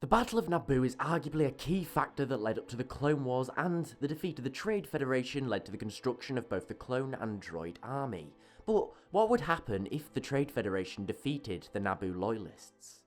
The Battle of Naboo is arguably a key factor that led up to the Clone Wars, and the defeat of the Trade Federation led to the construction of both the clone and droid army. But what would happen if the Trade Federation defeated the Naboo loyalists?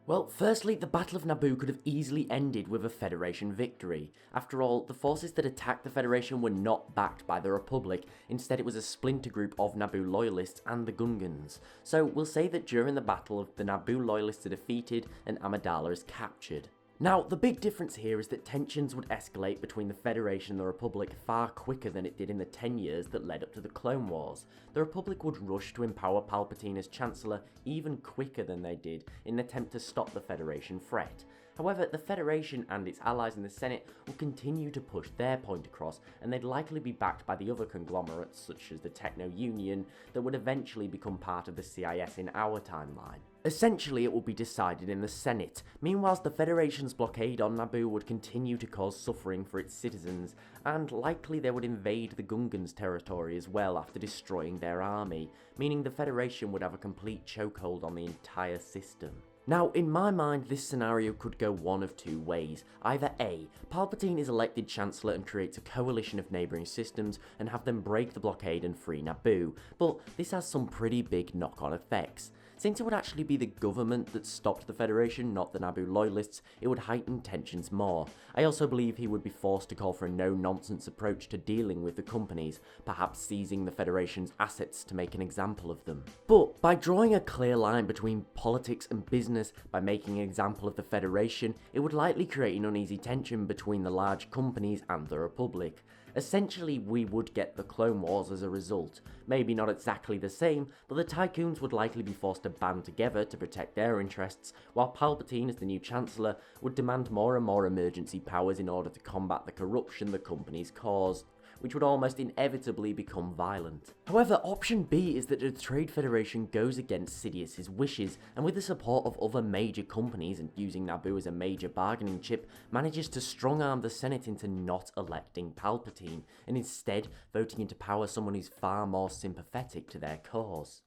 Well, firstly, the Battle of Naboo could have easily ended with a Federation victory. After all, the forces that attacked the Federation were not backed by the Republic, instead it was a splinter group of Naboo loyalists and the Gungans. So we'll say that during the battle, the Naboo loyalists are defeated and Amidala is captured. Now, the big difference here is that tensions would escalate between the Federation and the Republic far quicker than it did in the 10 years that led up to the Clone Wars. The Republic would rush to empower Palpatine as Chancellor even quicker than they did in an attempt to stop the Federation threat. However, the Federation and its allies in the Senate will continue to push their point across, and they'd likely be backed by the other conglomerates such as the Techno-Union that would eventually become part of the CIS in our timeline. Essentially, it will be decided in the Senate. Meanwhile, the Federation's blockade on Naboo would continue to cause suffering for its citizens, and likely they would invade the Gungans' territory as well after destroying their army, meaning the Federation would have a complete chokehold on the entire system. Now, in my mind, this scenario could go one of two ways. Either A, Palpatine is elected Chancellor and creates a coalition of neighbouring systems and have them break the blockade and free Naboo, but this has some pretty big knock-on effects. Since it would actually be the government that stopped the Federation, not the Naboo loyalists, it would heighten tensions more. I also believe he would be forced to call for a no-nonsense approach to dealing with the companies, perhaps seizing the Federation's assets to make an example of them. But by drawing a clear line between politics and business, by making an example of the Federation, it would likely create an uneasy tension between the large companies and the Republic. Essentially, we would get the Clone Wars as a result. Maybe not exactly the same, but the Tycoons would likely be forced to band together to protect their interests, while Palpatine as the new Chancellor would demand more and more emergency powers in order to combat the corruption the companies caused, which would almost inevitably become violent. However, option B is that the Trade Federation goes against Sidious's wishes, and with the support of other major companies and using Naboo as a major bargaining chip, manages to strong-arm the Senate into not electing Palpatine, and instead voting into power someone who's far more sympathetic to their cause.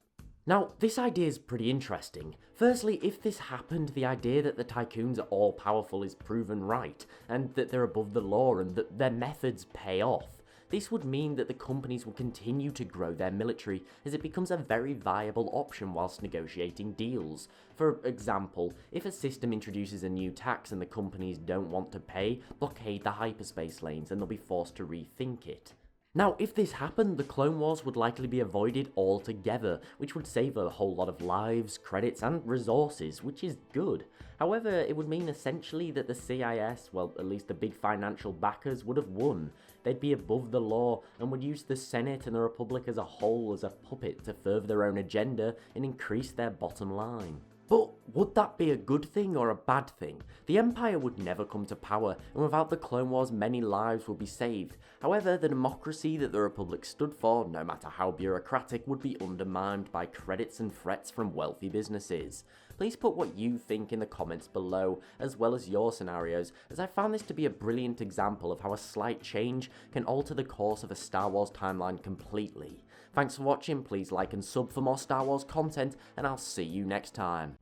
Now, this idea is pretty interesting. Firstly, if this happened, the idea that the Tycoons are all-powerful is proven right, and that they're above the law and that their methods pay off. This would mean that the companies will continue to grow their military as it becomes a very viable option whilst negotiating deals. For example, if a system introduces a new tax and the companies don't want to pay, blockade the hyperspace lanes and they'll be forced to rethink it. Now, if this happened, the Clone Wars would likely be avoided altogether, which would save a whole lot of lives, credits, and resources, which is good. However, it would mean essentially that the CIS, well, at least the big financial backers, would have won. They'd be above the law and would use the Senate and the Republic as a whole as a puppet to further their own agenda and increase their bottom line. But would that be a good thing or a bad thing? The Empire would never come to power, and without the Clone Wars many lives would be saved. However, the democracy that the Republic stood for, no matter how bureaucratic, would be undermined by credits and threats from wealthy businesses. Please put what you think in the comments below, as well as your scenarios, as I found this to be a brilliant example of how a slight change can alter the course of a Star Wars timeline completely. Thanks for watching, please like and sub for more Star Wars content, and I'll see you next time.